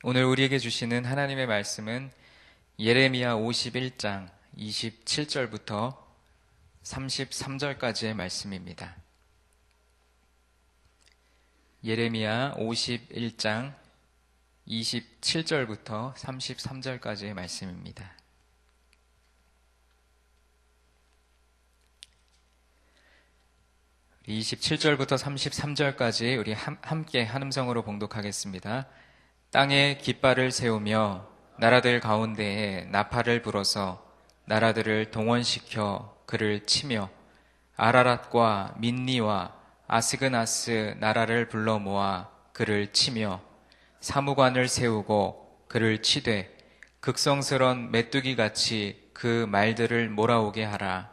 오늘 우리에게 주시는 하나님의 말씀은 예레미야 51장 27절부터 33절까지의 말씀입니다. 예레미야 51장 27절부터 33절까지의 말씀입니다. 우리 27절부터 33절까지 우리 함께 한 음성으로 봉독하겠습니다. 땅에 깃발을 세우며 나라들 가운데에 나팔을 불어서 나라들을 동원시켜 그를 치며 아라랏과 민니와 아스그나스 나라를 불러 모아 그를 치며 사무관을 세우고 그를 치되 극성스런 메뚜기같이 그 말들을 몰아오게 하라.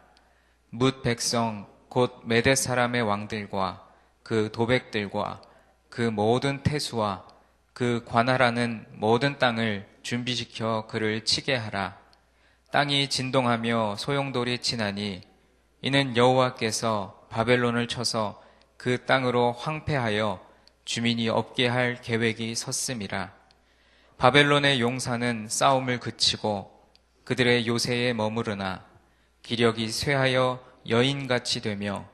뭇 백성 곧 메대 사람의 왕들과 그 도백들과 그 모든 태수와 그 관할하는 모든 땅을 준비시켜 그를 치게 하라. 땅이 진동하며 소용돌이 치나니 이는 여호와께서 바벨론을 쳐서 그 땅으로 황폐하여 주민이 없게 할 계획이 섰음이라. 바벨론의 용사는 싸움을 그치고 그들의 요새에 머무르나 기력이 쇠하여 여인같이 되며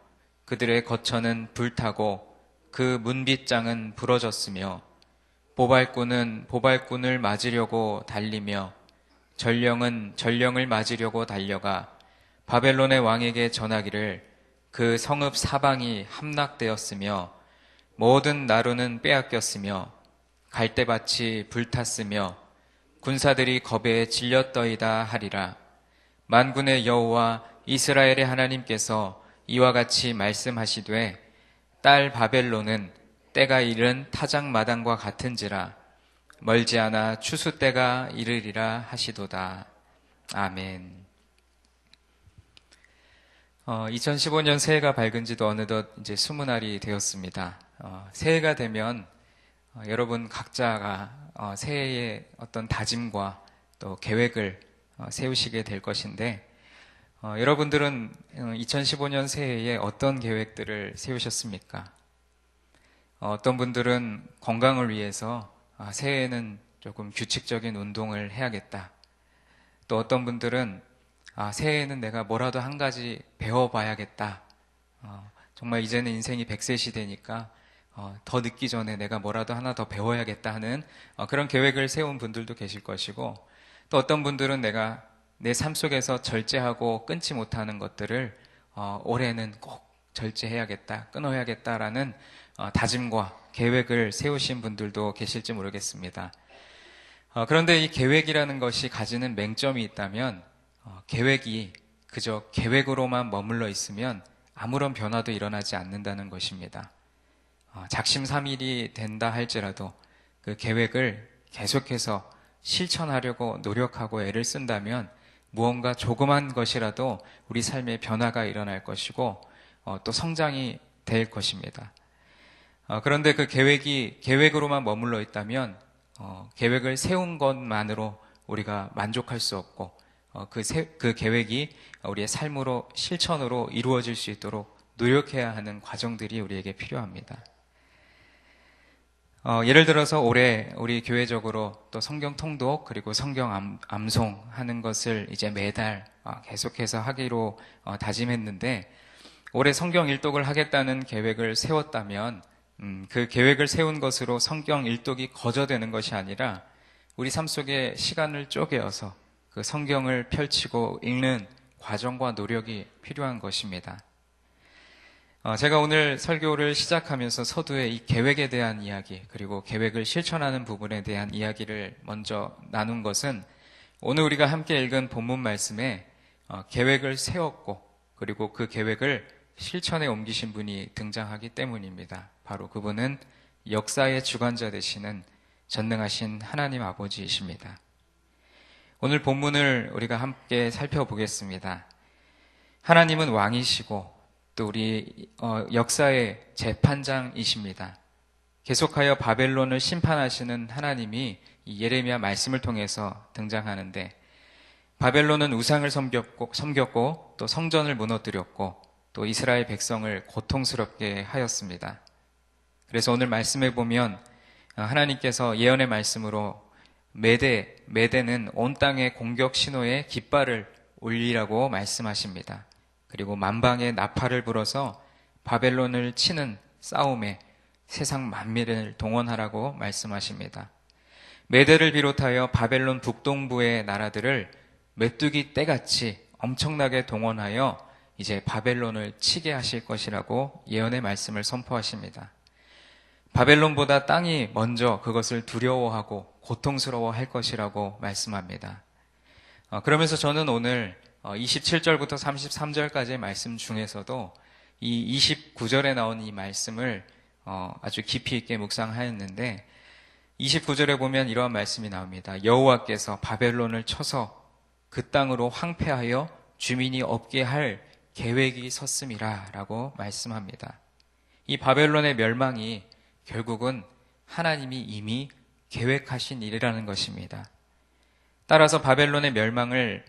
그들의 거처는 불타고 그 문빗장은 부러졌으며 보발꾼은 보발꾼을 맞으려고 달리며 전령은 전령을 맞으려고 달려가 바벨론의 왕에게 전하기를 그 성읍 사방이 함락되었으며 모든 나루는 빼앗겼으며 갈대밭이 불탔으며 군사들이 겁에 질렸더이다 하리라. 만군의 여호와 이스라엘의 하나님께서 이와 같이 말씀하시되 딸 바벨론은 때가 이른 타작마당과 같은지라 멀지 않아 추수 때가 이르리라 하시도다. 아멘. 2015년 새해가 밝은 지도 어느덧 이제 20날이 되었습니다. 새해가 되면 여러분 각자가 새해의 어떤 다짐과 또 계획을 세우시게 될 것인데 여러분들은 2015년 새해에 어떤 계획들을 세우셨습니까? 어떤 분들은 건강을 위해서 새해에는 조금 규칙적인 운동을 해야겠다. 또 어떤 분들은 새해에는 내가 뭐라도 한 가지 배워봐야겠다. 정말 이제는 인생이 100세 시대니까 더 늦기 전에 내가 뭐라도 하나 더 배워야겠다 하는 그런 계획을 세운 분들도 계실 것이고, 또 어떤 분들은 내가 내 삶 속에서 절제하고 끊지 못하는 것들을 올해는 꼭 절제해야겠다, 끊어야겠다라는 다짐과 계획을 세우신 분들도 계실지 모르겠습니다. 그런데 이 계획이라는 것이 가지는 맹점이 있다면 계획이 그저 계획으로만 머물러 있으면 아무런 변화도 일어나지 않는다는 것입니다. 작심삼일이 된다 할지라도 그 계획을 계속해서 실천하려고 노력하고 애를 쓴다면 무언가 조그만 것이라도 우리 삶에 변화가 일어날 것이고 또 성장이 될 것입니다. 그런데 그 계획이 계획으로만 머물러 있다면 계획을 세운 것만으로 우리가 만족할 수 없고 그 계획이 우리의 삶으로 실천으로 이루어질 수 있도록 노력해야 하는 과정들이 우리에게 필요합니다. 예를 들어서 올해 우리 교회적으로 또 성경 통독 그리고 성경 암송하는 것을 이제 매달 계속해서 하기로 다짐했는데, 올해 성경 일독을 하겠다는 계획을 세웠다면 그 계획을 세운 것으로 성경 일독이 거저되는 것이 아니라 우리 삶 속에 시간을 쪼개어서 그 성경을 펼치고 읽는 과정과 노력이 필요한 것입니다. 제가 오늘 설교를 시작하면서 서두에 이 계획에 대한 이야기, 그리고 계획을 실천하는 부분에 대한 이야기를 먼저 나눈 것은 오늘 우리가 함께 읽은 본문 말씀에 계획을 세웠고 그리고 그 계획을 실천에 옮기신 분이 등장하기 때문입니다. 바로 그분은 역사의 주관자 되시는 전능하신 하나님 아버지이십니다. 오늘 본문을 우리가 함께 살펴보겠습니다. 하나님은 왕이시고 또 우리 역사의 재판장이십니다. 계속하여 바벨론을 심판하시는 하나님이 이 예레미야 말씀을 통해서 등장하는데, 바벨론은 우상을 섬겼고 또 성전을 무너뜨렸고 또 이스라엘 백성을 고통스럽게 하였습니다. 그래서 오늘 말씀에 보면 하나님께서 예언의 말씀으로 메대는 온 땅의 공격 신호에 깃발을 올리라고 말씀하십니다. 그리고 만방의 나팔을 불어서 바벨론을 치는 싸움에 세상 만민을 동원하라고 말씀하십니다. 메대를 비롯하여 바벨론 북동부의 나라들을 메뚜기 떼같이 엄청나게 동원하여 이제 바벨론을 치게 하실 것이라고 예언의 말씀을 선포하십니다. 바벨론보다 땅이 먼저 그것을 두려워하고 고통스러워 할 것이라고 말씀합니다. 그러면서 저는 오늘 27절부터 33절까지의 말씀 중에서도 이 29절에 나온 이 말씀을 아주 깊이 있게 묵상하였는데 29절에 보면 이러한 말씀이 나옵니다. 여호와께서 바벨론을 쳐서 그 땅으로 황폐하여 주민이 없게 할 계획이 섰음이라 라고 말씀합니다. 이 바벨론의 멸망이 결국은 하나님이 이미 계획하신 일이라는 것입니다. 따라서 바벨론의 멸망을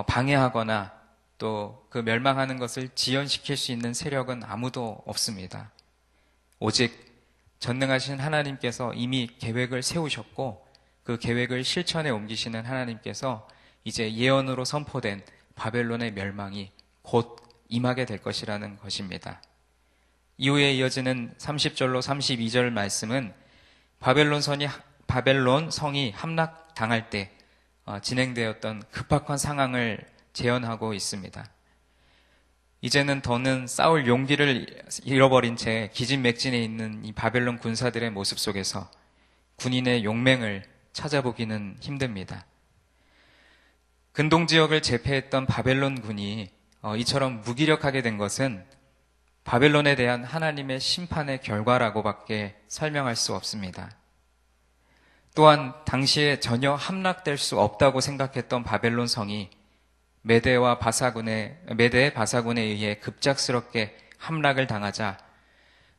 방해하거나 또 그 멸망하는 것을 지연시킬 수 있는 세력은 아무도 없습니다. 오직 전능하신 하나님께서 이미 계획을 세우셨고 그 계획을 실천에 옮기시는 하나님께서 이제 예언으로 선포된 바벨론의 멸망이 곧 임하게 될 것이라는 것입니다. 이후에 이어지는 30절로 32절 말씀은 바벨론 성이 함락당할 때 진행되었던 급박한 상황을 재현하고 있습니다. 이제는 더는 싸울 용기를 잃어버린 채 기진맥진해 있는 이 바벨론 군사들의 모습 속에서 군인의 용맹을 찾아보기는 힘듭니다. 근동 지역을 제패했던 바벨론 군이 이처럼 무기력하게 된 것은 바벨론에 대한 하나님의 심판의 결과라고밖에 설명할 수 없습니다. 또한 당시에 전혀 함락될 수 없다고 생각했던 바벨론 성이 메대 바사군에 의해 급작스럽게 함락을 당하자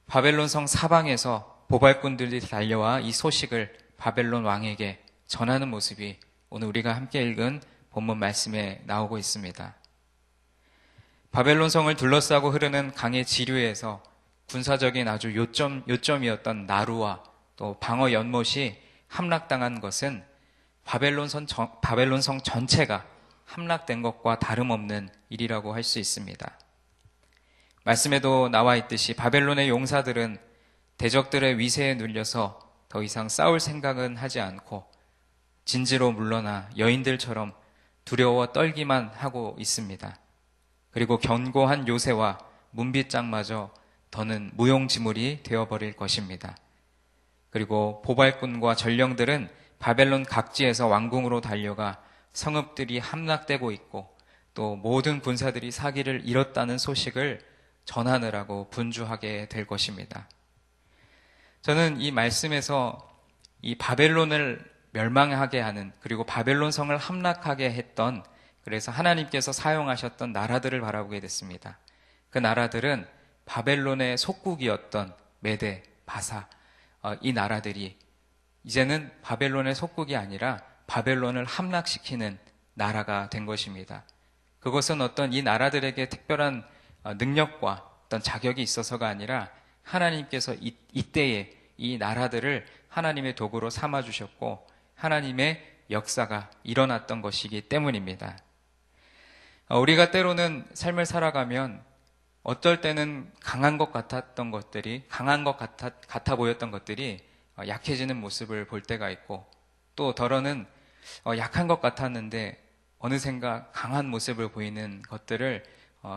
바벨론 성 사방에서 보발꾼들이 달려와 이 소식을 바벨론 왕에게 전하는 모습이 오늘 우리가 함께 읽은 본문 말씀에 나오고 있습니다. 바벨론 성을 둘러싸고 흐르는 강의 지류에서 군사적인 아주 요점이었던 나루와 또 방어 연못이 함락당한 것은 바벨론 성 전체가 함락된 것과 다름없는 일이라고 할 수 있습니다. 말씀에도 나와 있듯이 바벨론의 용사들은 대적들의 위세에 눌려서 더 이상 싸울 생각은 하지 않고 진지로 물러나 여인들처럼 두려워 떨기만 하고 있습니다. 그리고 견고한 요새와 문빗장마저 더는 무용지물이 되어버릴 것입니다. 그리고 보발꾼과 전령들은 바벨론 각지에서 왕궁으로 달려가 성읍들이 함락되고 있고 또 모든 군사들이 사기를 잃었다는 소식을 전하느라고 분주하게 될 것입니다. 저는 이 말씀에서 이 바벨론을 멸망하게 하는 그리고 바벨론 성을 함락하게 했던 그래서 하나님께서 사용하셨던 나라들을 바라보게 됐습니다. 그 나라들은 바벨론의 속국이었던 메대, 바사 이 나라들이 이제는 바벨론의 속국이 아니라 바벨론을 함락시키는 나라가 된 것입니다. 그것은 어떤 이 나라들에게 특별한 능력과 어떤 자격이 있어서가 아니라 하나님께서 이때에 이 나라들을 하나님의 도구로 삼아주셨고 하나님의 역사가 일어났던 것이기 때문입니다. 우리가 때로는 삶을 살아가면 어떨 때는 강한 것 같았던 것들이 강한 것 같아 보였던 것들이 약해지는 모습을 볼 때가 있고 또 더러는 약한 것 같았는데 어느샌가 강한 모습을 보이는 것들을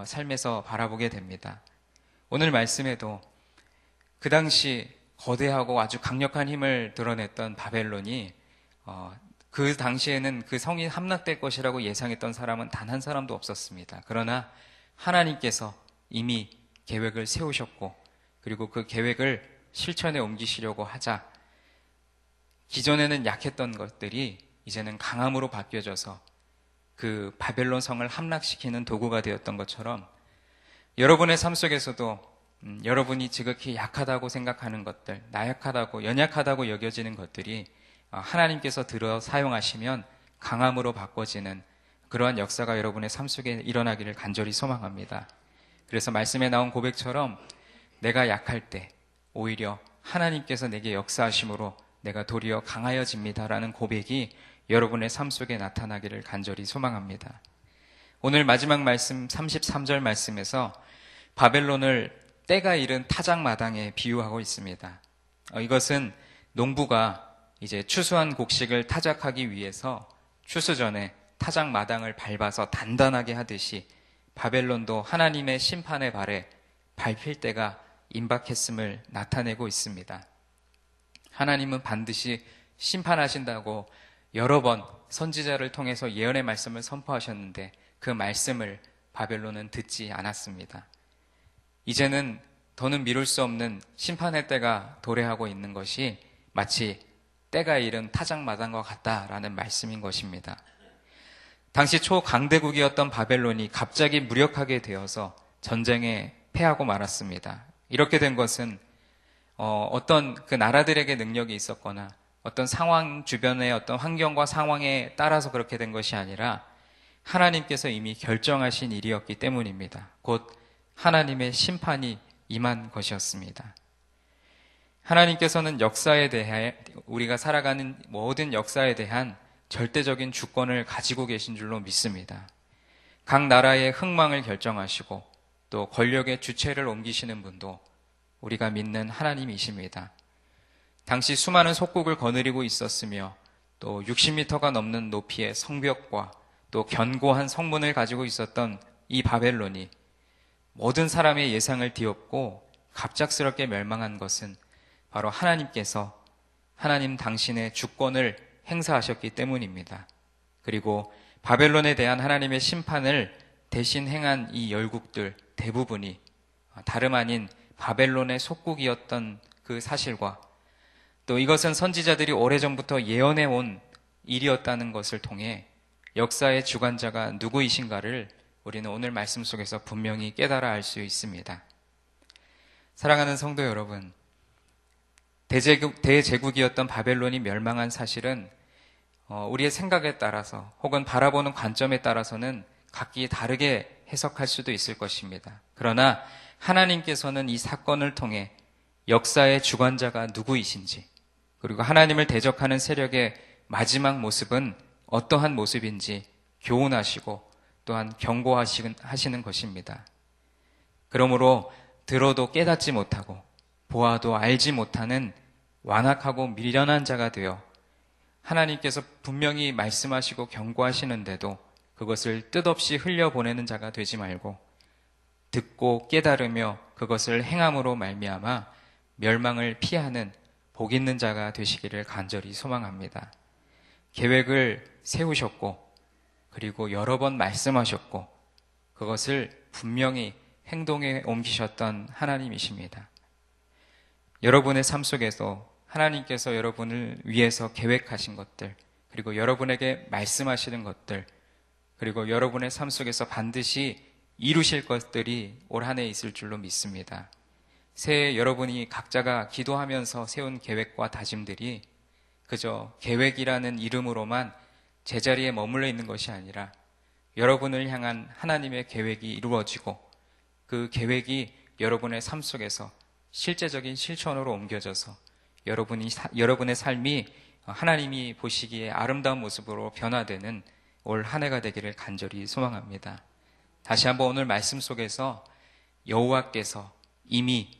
삶에서 바라보게 됩니다. 오늘 말씀에도 그 당시 거대하고 아주 강력한 힘을 드러냈던 바벨론이 그 당시에는 그 성이 함락될 것이라고 예상했던 사람은 단 한 사람도 없었습니다. 그러나 하나님께서 이미 계획을 세우셨고 그리고 그 계획을 실천에 옮기시려고 하자 기존에는 약했던 것들이 이제는 강함으로 바뀌어져서 그 바벨론 성을 함락시키는 도구가 되었던 것처럼 여러분의 삶 속에서도 여러분이 지극히 약하다고 생각하는 것들, 나약하다고 연약하다고 여겨지는 것들이 하나님께서 들어 사용하시면 강함으로 바꿔지는 그러한 역사가 여러분의 삶 속에 일어나기를 간절히 소망합니다. 그래서 말씀에 나온 고백처럼 내가 약할 때 오히려 하나님께서 내게 역사하심으로 내가 도리어 강하여집니다라는 고백이 여러분의 삶 속에 나타나기를 간절히 소망합니다. 오늘 마지막 말씀 33절 말씀에서 바벨론을 때가 이른 타작마당에 비유하고 있습니다. 이것은 농부가 이제 추수한 곡식을 타작하기 위해서 추수 전에 타작마당을 밟아서 단단하게 하듯이 바벨론도 하나님의 심판의 발에 밟힐 때가 임박했음을 나타내고 있습니다. 하나님은 반드시 심판하신다고 여러 번 선지자를 통해서 예언의 말씀을 선포하셨는데 그 말씀을 바벨론은 듣지 않았습니다. 이제는 더는 미룰 수 없는 심판의 때가 도래하고 있는 것이 마치 때가 이른 타작마당과 같다라는 말씀인 것입니다. 당시 초강대국이었던 바벨론이 갑자기 무력하게 되어서 전쟁에 패하고 말았습니다. 이렇게 된 것은 어떤 그 나라들에게 능력이 있었거나 어떤 상황 주변의 어떤 환경과 상황에 따라서 그렇게 된 것이 아니라 하나님께서 이미 결정하신 일이었기 때문입니다. 곧 하나님의 심판이 임한 것이었습니다. 하나님께서는 역사에 대해 우리가 살아가는 모든 역사에 대한 절대적인 주권을 가지고 계신 줄로 믿습니다. 각 나라의 흥망을 결정하시고 또 권력의 주체를 옮기시는 분도 우리가 믿는 하나님이십니다. 당시 수많은 속국을 거느리고 있었으며 또 60m가 넘는 높이의 성벽과 또 견고한 성문을 가지고 있었던 이 바벨론이 모든 사람의 예상을 뒤엎고 갑작스럽게 멸망한 것은 바로 하나님 당신의 주권을 행사하셨기 때문입니다. 그리고 바벨론에 대한 하나님의 심판을 대신 행한 이 열국들 대부분이 다름 아닌 바벨론의 속국이었던 그 사실과 또 이것은 선지자들이 오래전부터 예언해 온 일이었다는 것을 통해 역사의 주관자가 누구이신가를 우리는 오늘 말씀 속에서 분명히 깨달아 알 수 있습니다. 사랑하는 성도 여러분, 대제국이었던 바벨론이 멸망한 사실은 우리의 생각에 따라서 혹은 바라보는 관점에 따라서는 각기 다르게 해석할 수도 있을 것입니다. 그러나 하나님께서는 이 사건을 통해 역사의 주관자가 누구이신지 그리고 하나님을 대적하는 세력의 마지막 모습은 어떠한 모습인지 교훈하시고 또한 경고하시는 것입니다. 그러므로 들어도 깨닫지 못하고 보아도 알지 못하는 완악하고 미련한 자가 되어 하나님께서 분명히 말씀하시고 경고하시는데도 그것을 뜻없이 흘려보내는 자가 되지 말고 듣고 깨달으며 그것을 행함으로 말미암아 멸망을 피하는 복 있는 자가 되시기를 간절히 소망합니다. 계획을 세우셨고 그리고 여러 번 말씀하셨고 그것을 분명히 행동에 옮기셨던 하나님이십니다. 여러분의 삶 속에서 하나님께서 여러분을 위해서 계획하신 것들 그리고 여러분에게 말씀하시는 것들 그리고 여러분의 삶 속에서 반드시 이루실 것들이 올 한 해 있을 줄로 믿습니다. 새해 여러분이 각자가 기도하면서 세운 계획과 다짐들이 그저 계획이라는 이름으로만 제자리에 머물러 있는 것이 아니라 여러분을 향한 하나님의 계획이 이루어지고 그 계획이 여러분의 삶 속에서 실제적인 실천으로 옮겨져서 여러분의 삶이 하나님이 보시기에 아름다운 모습으로 변화되는 올 한 해가 되기를 간절히 소망합니다. 다시 한번 오늘 말씀 속에서 여호와께서 이미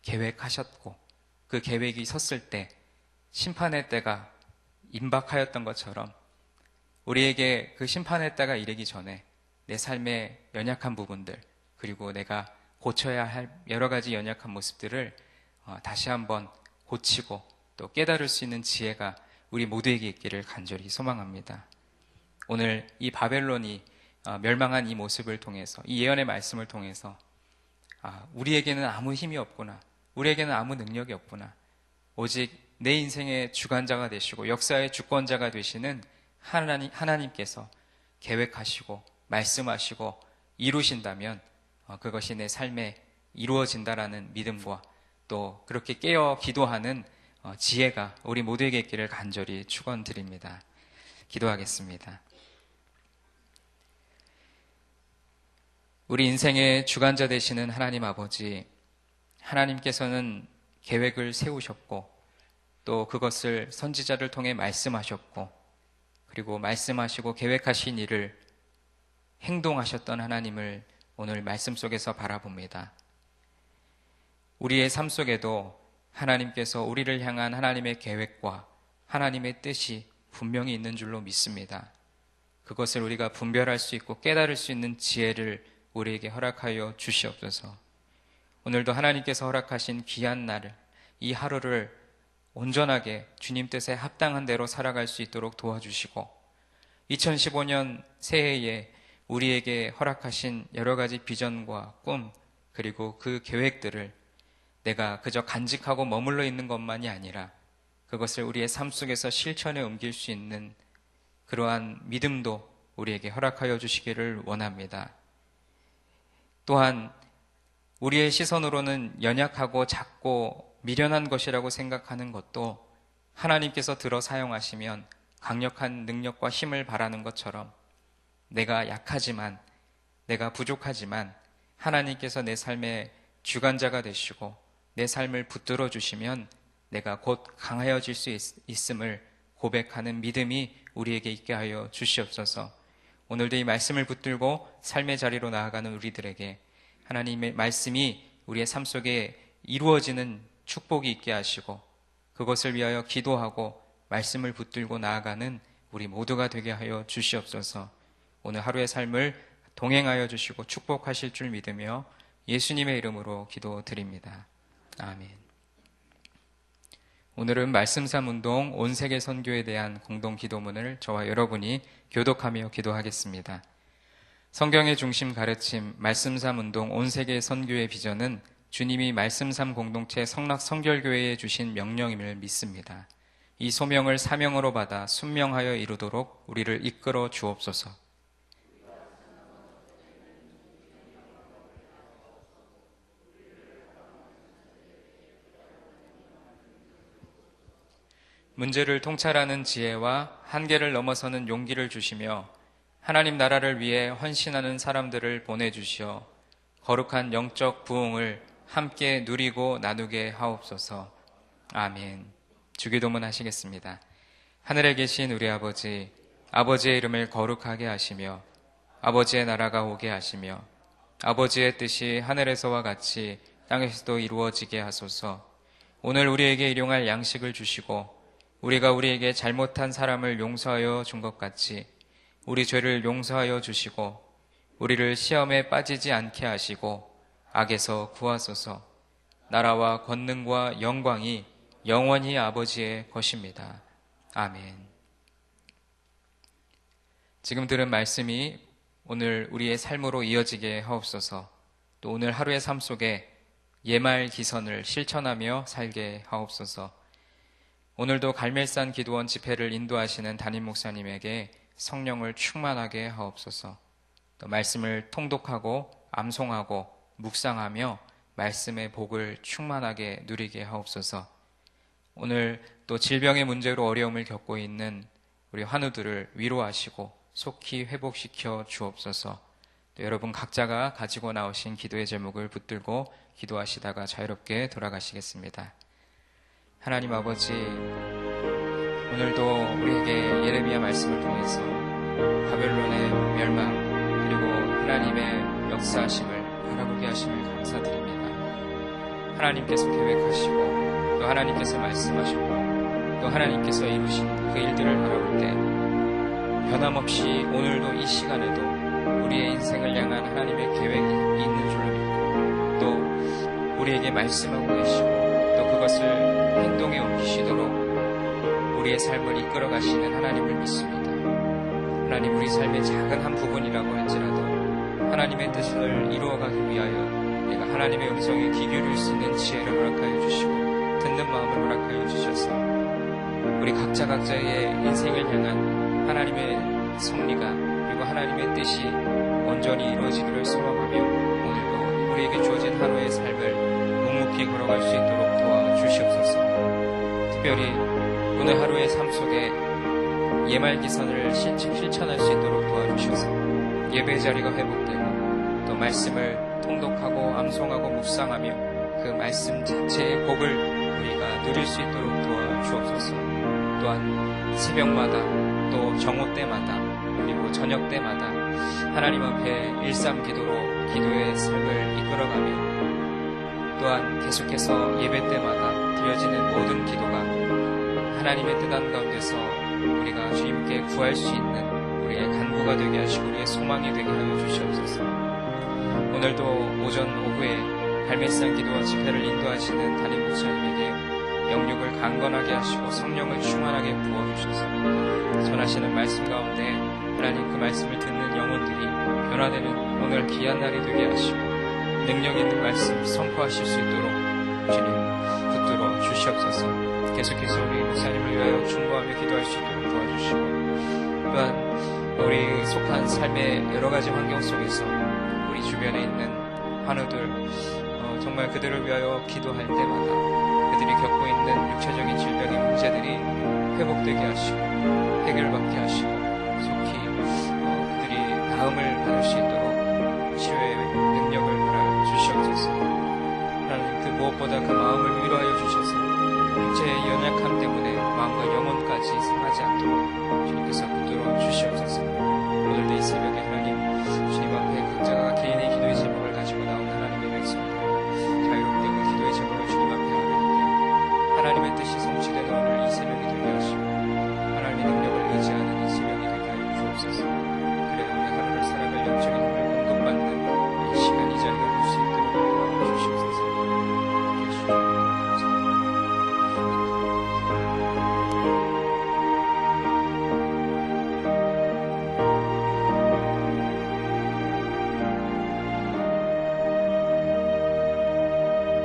계획하셨고 그 계획이 섰을 때 심판의 때가 임박하였던 것처럼 우리에게 그 심판의 때가 이르기 전에 내 삶의 연약한 부분들 그리고 내가 고쳐야 할 여러 가지 연약한 모습들을 다시 한번 고치고 또 깨달을 수 있는 지혜가 우리 모두에게 있기를 간절히 소망합니다. 오늘 이 바벨론이 멸망한 이 모습을 통해서 이 예언의 말씀을 통해서 우리에게는 아무 힘이 없구나 우리에게는 아무 능력이 없구나 오직 내 인생의 주관자가 되시고 역사의 주권자가 되시는 하나님께서 계획하시고 말씀하시고 이루신다면 그것이 내 삶에 이루어진다라는 믿음과 또 그렇게 깨어 기도하는 지혜가 우리 모두에게 있기를 간절히 축원드립니다. 기도하겠습니다. 우리 인생의 주관자 되시는 하나님 아버지, 하나님께서는 계획을 세우셨고 또 그것을 선지자를 통해 말씀하셨고 그리고 말씀하시고 계획하신 일을 행동하셨던 하나님을 오늘 말씀 속에서 바라봅니다. 우리의 삶 속에도 하나님께서 우리를 향한 하나님의 계획과 하나님의 뜻이 분명히 있는 줄로 믿습니다. 그것을 우리가 분별할 수 있고 깨달을 수 있는 지혜를 우리에게 허락하여 주시옵소서. 오늘도 하나님께서 허락하신 귀한 날을, 이 하루를 온전하게 주님 뜻에 합당한 대로 살아갈 수 있도록 도와주시고 2015년 새해에 우리에게 허락하신 여러 가지 비전과 꿈 그리고 그 계획들을 내가 그저 간직하고 머물러 있는 것만이 아니라 그것을 우리의 삶 속에서 실천에 옮길 수 있는 그러한 믿음도 우리에게 허락하여 주시기를 원합니다. 또한 우리의 시선으로는 연약하고 작고 미련한 것이라고 생각하는 것도 하나님께서 들어 사용하시면 강력한 능력과 힘을 발하는 것처럼 내가 약하지만, 내가 부족하지만 하나님께서 내 삶의 주관자가 되시고 내 삶을 붙들어 주시면 내가 곧 강하여질 수 있음을 고백하는 믿음이 우리에게 있게 하여 주시옵소서. 오늘도 이 말씀을 붙들고 삶의 자리로 나아가는 우리들에게 하나님의 말씀이 우리의 삶 속에 이루어지는 축복이 있게 하시고 그것을 위하여 기도하고 말씀을 붙들고 나아가는 우리 모두가 되게 하여 주시옵소서. 오늘 하루의 삶을 동행하여 주시고 축복하실 줄 믿으며 예수님의 이름으로 기도드립니다. 아멘. 오늘은 말씀삼운동 온세계 선교에 대한 공동 기도문을 저와 여러분이 교독하며 기도하겠습니다. 성경의 중심 가르침 말씀삼운동 온세계 선교의 비전은 주님이 말씀삼 공동체 성락 성결교회에 주신 명령임을 믿습니다. 이 소명을 사명으로 받아 순명하여 이루도록 우리를 이끌어 주옵소서. 문제를 통찰하는 지혜와 한계를 넘어서는 용기를 주시며 하나님 나라를 위해 헌신하는 사람들을 보내주시어 거룩한 영적 부흥을 함께 누리고 나누게 하옵소서. 아멘. 주기도문 하시겠습니다. 하늘에 계신 우리 아버지, 아버지의 이름을 거룩하게 하시며 아버지의 나라가 오게 하시며 아버지의 뜻이 하늘에서와 같이 땅에서도 이루어지게 하소서. 오늘 우리에게 일용할 양식을 주시고 우리가 우리에게 잘못한 사람을 용서하여 준 것 같이 우리 죄를 용서하여 주시고 우리를 시험에 빠지지 않게 하시고 악에서 구하소서. 나라와 권능과 영광이 영원히 아버지의 것입니다. 아멘. 지금 들은 말씀이 오늘 우리의 삶으로 이어지게 하옵소서. 또 오늘 하루의 삶 속에 예말 기선을 실천하며 살게 하옵소서. 오늘도 갈멜산 기도원 집회를 인도하시는 담임 목사님에게 성령을 충만하게 하옵소서. 또 말씀을 통독하고 암송하고 묵상하며 말씀의 복을 충만하게 누리게 하옵소서. 오늘 또 질병의 문제로 어려움을 겪고 있는 우리 환우들을 위로하시고 속히 회복시켜 주옵소서. 또 여러분 각자가 가지고 나오신 기도의 제목을 붙들고 기도하시다가 자유롭게 돌아가시겠습니다. 하나님 아버지, 오늘도 우리에게 예레미야 말씀을 통해서 바벨론의 멸망 그리고 하나님의 역사하심을 바라보게 하심을 감사드립니다. 하나님께서 계획하시고 또 하나님께서 말씀하시고 또 하나님께서 이루신 그 일들을 바라볼 때 변함없이 오늘도 이 시간에도 우리의 인생을 향한 하나님의 계획이 있는 줄로 믿고 또 우리에게 말씀하고 계시고 또 그것을 행동에 옮기시도록 우리의 삶을 이끌어 가시는 하나님을 믿습니다. 하나님, 우리 삶의 작은 한 부분이라고 할지라도 하나님의 뜻을 이루어가기 위하여 내가 하나님의 음성에 귀 기울일 수 있는 지혜를 허락하여 주시고 듣는 마음을 허락하여 주셔서 우리 각자의 인생을 향한 하나님의 섭리가 그리고 하나님의 뜻이 온전히 이루어지기를 소망하며 오늘도 우리에게 주어진 하루의 삶을 묵묵히 걸어갈 수 있도록 도와주시옵소서. 특별히 오늘 하루의 삶 속에 예말 기선을 실천할 수 있도록 도와주셔서 예배 자리가 회복되고 또 말씀을 통독하고 암송하고 묵상하며 그 말씀 자체의 복을 우리가 누릴 수 있도록 도와주옵소서. 또한 새벽마다 또 정오 때마다 그리고 저녁 때마다 하나님 앞에 일삼기도로 기도의 삶을 이끌어가며 또한 계속해서 예배 때마다 드려지는 모든 기도가 하나님의 뜻한 가운데서 우리가 주님께 구할 수 있는 우리의 간구가 되게 하시고 우리의 소망이 되게 하여 주시옵소서. 오늘도 오전 오후에 발매상 기도와 집회를 인도하시는 담임 목사님에게 영육을 강건하게 하시고 성령을 충만하게 부어주셔서 전하시는 말씀 가운데 하나님 그 말씀을 듣는 영혼들이 변화되는 오늘 귀한 날이 되게 하시고 능력 있는 말씀 선포하실 수 있도록 주님 붙들어 주시옵소서. 계속해서 우리 목사님을 위하여 중보하며 기도할 수 있도록 도와주시고 또한 우리 속한 삶의 여러 가지 환경 속에서 우리 주변에 있는 환우들 정말 그들을 위하여 기도할 때마다 그들이 겪고 있는 육체적인 질병의 문제들이 회복되게 하시고 해결받게 하시고 속히 그들이 나음을 받을 수 있도록 치료의 능력을 바라 주시옵소서. 하나님 그 무엇보다 그 마음을 위로하여 주셔서 육체의 연약함 때문에 마음과 영혼까지 상하지 않도록 주님께서 붙들어 주시옵소서. 오늘도 이 새벽에 하나님 주님 앞에 각자가 개인의 기도의 제목을 가지고 나온 하나님의 백성들 자유롭게 그 기도의 제목을 주님 앞에 하나님께 하나님의 뜻이